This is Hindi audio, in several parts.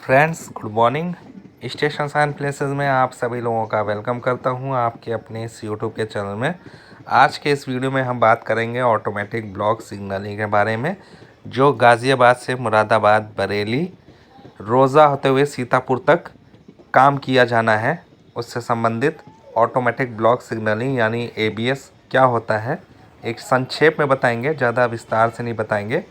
Friends, good morning. Station and places में आप सभी लोगों का वेलकम करता हूं आपके अपने इस यूट्यूब के चैनल में। आज के इस वीडियो में हम बात करेंगे ऑटोमेटिक ब्लॉक सिग्नलिंग के बारे में, जो गाज़ियाबाद से मुरादाबाद, बरेली, रोज़ा होते हुए सीतापुर तक काम किया जाना है। उससे संबंधित ऑटोमेटिक ब्लॉक सिग्नलिंग यानी ABS क्या होता है, एक संक्षेप में बताएंगे, ज़्यादा विस्तार से नहीं बताएंगे,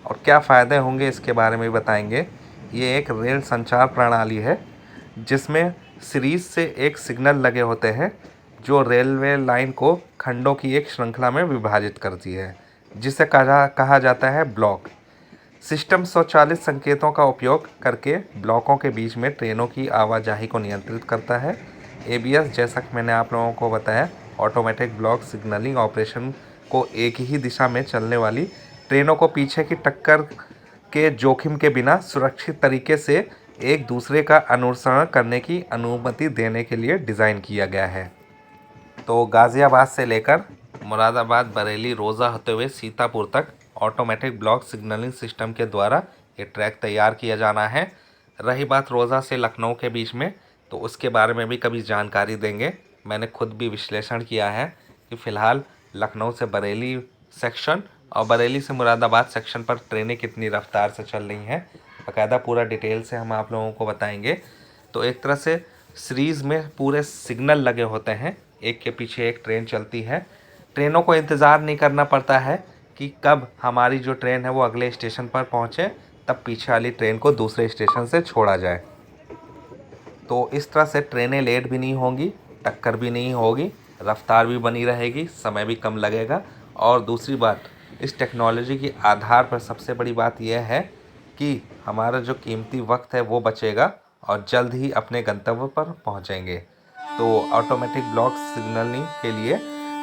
और क्या फ़ायदे होंगे इसके बारे में भी बताएंगे। ये एक रेल संचार प्रणाली है जिसमें सीरीज से एक सिग्नल लगे होते हैं जो रेलवे लाइन को खंडों की एक श्रृंखला में विभाजित करती है, जिसे कहा जाता है ब्लॉक सिस्टम। स्वचालित संकेतों का उपयोग करके ब्लॉकों के बीच में ट्रेनों की आवाजाही को नियंत्रित करता है। ABS, जैसा कि मैंने आप लोगों को बताया, ऑटोमेटिक ब्लॉक सिग्नलिंग ऑपरेशन को एक ही दिशा में चलने वाली ट्रेनों को पीछे की टक्कर के जोखिम के बिना सुरक्षित तरीके से एक दूसरे का अनुसरण करने की अनुमति देने के लिए डिज़ाइन किया गया है। तो गाज़ियाबाद से लेकर मुरादाबाद, बरेली, रोज़ा होते हुए सीतापुर तक ऑटोमेटिक ब्लॉक सिग्नलिंग सिस्टम के द्वारा ये ट्रैक तैयार किया जाना है। रही बात रोज़ा से लखनऊ के बीच में, तो उसके बारे में भी कभी जानकारी देंगे। मैंने खुद भी विश्लेषण किया है कि फ़िलहाल लखनऊ से बरेली सेक्शन और बरेली से मुरादाबाद सेक्शन पर ट्रेनें कितनी रफ्तार से चल रही हैं, बाकायदा पूरा डिटेल से हम आप लोगों को बताएंगे। तो एक तरह से सीरीज़ में पूरे सिग्नल लगे होते हैं, एक के पीछे एक ट्रेन चलती है। ट्रेनों को इंतज़ार नहीं करना पड़ता है कि कब हमारी जो ट्रेन है वो अगले स्टेशन पर पहुंचे, तब पीछे वाली ट्रेन को दूसरे स्टेशन से छोड़ा जाए। तो इस तरह से ट्रेनें लेट भी नहीं होंगी, टक्कर भी नहीं होगी, रफ्तार भी बनी रहेगी, समय भी कम लगेगा। और दूसरी बात, इस टेक्नोलॉजी के आधार पर सबसे बड़ी बात यह है कि हमारा जो कीमती वक्त है वो बचेगा और जल्द ही अपने गंतव्य पर पहुंचेंगे। तो ऑटोमेटिक ब्लॉक सिग्नलिंग के लिए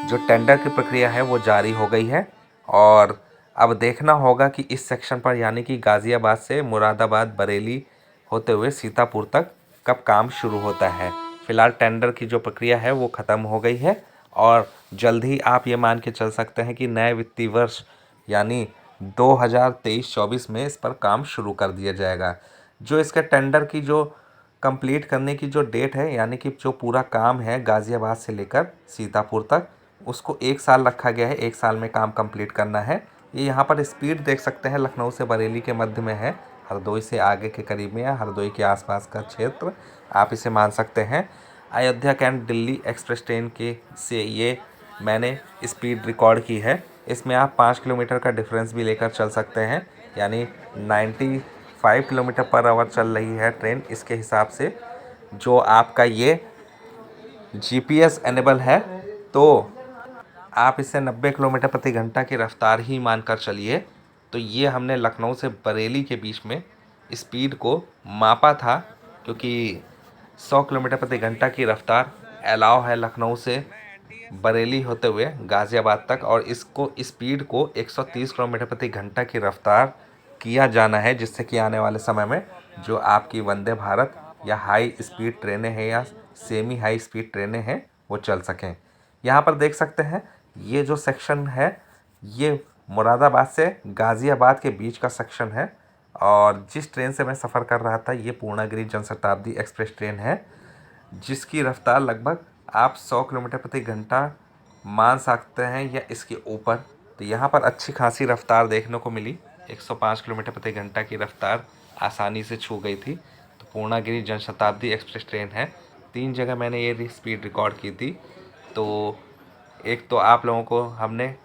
जो टेंडर की प्रक्रिया है वो जारी हो गई है, और अब देखना होगा कि इस सेक्शन पर यानी कि गाज़ियाबाद से मुरादाबाद, बरेली होते हुए सीतापुर तक कब काम शुरू होता है। फ़िलहाल टेंडर की जो प्रक्रिया है वो ख़त्म हो गई है और जल्द ही आप ये मान के चल सकते हैं कि नए वित्तीय वर्ष यानी 2023-24 में इस पर काम शुरू कर दिया जाएगा। जो इसके टेंडर की जो कंप्लीट करने की जो डेट है, यानी कि जो पूरा काम है गाज़ियाबाद से लेकर सीतापुर तक, उसको 1 साल रखा गया है। 1 साल में काम कंप्लीट करना है। ये यहाँ पर स्पीड देख सकते हैं, लखनऊ से बरेली के मध्य में है, हरदोई से आगे के करीब में है, हरदोई के आसपास का क्षेत्र आप इसे मान सकते हैं। Ayodhya cantt Delhi express train के से ये मैंने स्पीड रिकॉर्ड की है। इसमें आप 5 किलोमीटर का डिफरेंस भी लेकर चल सकते हैं, यानी 95 किलोमीटर पर आवर चल रही है ट्रेन। इसके हिसाब से जो आपका ये GPS एनेबल है, तो आप इसे 90 किलोमीटर प्रति घंटा की रफ्तार ही मानकर चलिए। तो ये हमने लखनऊ से बरेली के बीच में स्पीड को मापा था, क्योंकि 100 किलोमीटर प्रति घंटा की रफ्तार अलाउ है लखनऊ से बरेली होते हुए गाज़ियाबाद तक, और इसको स्पीड को 130 किलोमीटर प्रति घंटा की रफ्तार किया जाना है, जिससे कि आने वाले समय में जो आपकी वंदे भारत या हाई स्पीड ट्रेनें हैं या सेमी हाई स्पीड ट्रेनें हैं वो चल सकें। यहाँ पर देख सकते हैं ये जो सेक्शन है ये मुरादाबाद से गाज़ियाबाद के बीच का सेक्शन है, और जिस ट्रेन से मैं सफ़र कर रहा था ये पूर्णागिरि जनशताब्दी एक्सप्रेस ट्रेन है, जिसकी रफ्तार लगभग आप 100 किलोमीटर प्रति घंटा मान सकते हैं या इसके ऊपर। तो यहाँ पर अच्छी खासी रफ्तार देखने को मिली, 105 किलोमीटर प्रति घंटा की रफ्तार आसानी से छू गई थी। तो पूर्णागिरि जनशताब्दी एक्सप्रेस ट्रेन है। 3 जगह मैंने ये स्पीड रिकॉर्ड की थी। तो एक तो आप लोगों को हमने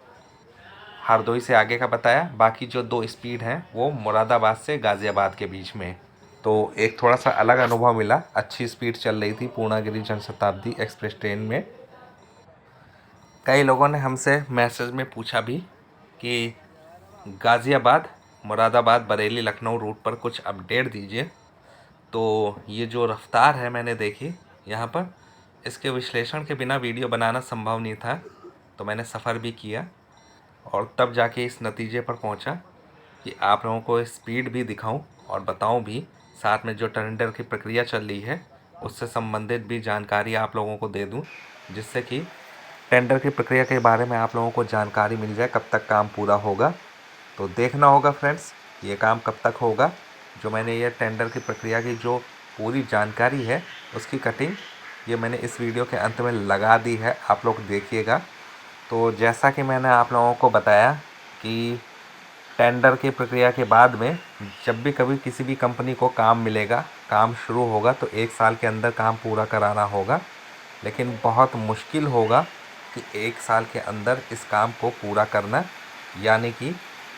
हरदोई से आगे का बताया, बाकी जो 2 स्पीड हैं वो मुरादाबाद से गाज़ियाबाद के बीच में। तो एक थोड़ा सा अलग अनुभव मिला, अच्छी स्पीड चल रही थी पूर्णागिरि जनशताब्दी एक्सप्रेस ट्रेन में। कई लोगों ने हमसे मैसेज में पूछा भी कि गाज़ियाबाद, मुरादाबाद, बरेली, लखनऊ रूट पर कुछ अपडेट दीजिए। तो ये जो रफ्तार है मैंने देखी यहाँ पर, इसके विश्लेषण के बिना वीडियो बनाना संभव नहीं था। तो मैंने सफ़र भी किया और तब जाके इस नतीजे पर पहुंचा कि आप लोगों को स्पीड भी दिखाऊं और बताऊं भी, साथ में जो टेंडर की प्रक्रिया चल रही है उससे संबंधित भी जानकारी आप लोगों को दे दूं, जिससे कि टेंडर की प्रक्रिया के बारे में आप लोगों को जानकारी मिल जाए, कब तक काम पूरा होगा। तो देखना होगा फ्रेंड्स ये काम कब तक होगा। जो मैंने ये टेंडर की प्रक्रिया की जो पूरी जानकारी है उसकी कटिंग ये मैंने इस वीडियो के अंत में लगा दी है, आप लोग देखिएगा। तो जैसा कि मैंने आप लोगों को बताया कि टेंडर की प्रक्रिया के बाद में जब भी कभी किसी भी कंपनी को काम मिलेगा, काम शुरू होगा तो 1 साल के अंदर काम पूरा कराना होगा। लेकिन बहुत मुश्किल होगा कि 1 साल के अंदर इस काम को पूरा करना, यानी कि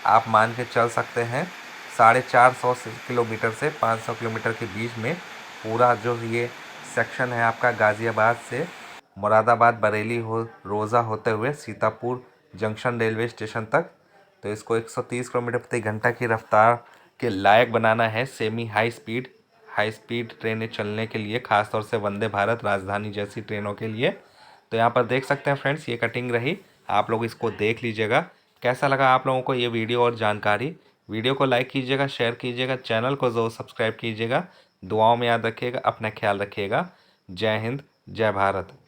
आप मान के चल सकते हैं 450 किलोमीटर से 500 किलोमीटर के बीच में पूरा जो ये सेक्शन है आपका गाज़ियाबाद से मुरादाबाद बरेली हो रोज़ा होते हुए सीतापुर जंक्शन रेलवे स्टेशन तक, तो इसको 130 किलोमीटर प्रति घंटा की रफ्तार के लायक बनाना है सेमी हाई स्पीड ट्रेनें चलने के लिए, ख़ासतौर से वंदे भारत राजधानी जैसी ट्रेनों के लिए। तो यहाँ पर देख सकते हैं फ्रेंड्स, ये कटिंग रही, आप लोग इसको देख लीजिएगा। कैसा लगा आप लोगों को ये वीडियो और जानकारी? वीडियो को लाइक कीजिएगा, शेयर कीजिएगा, चैनल को ज़रूर सब्सक्राइब कीजिएगा। दुआओं में याद रखिएगा, अपना ख्याल रखिएगा। जय हिंद, जय भारत।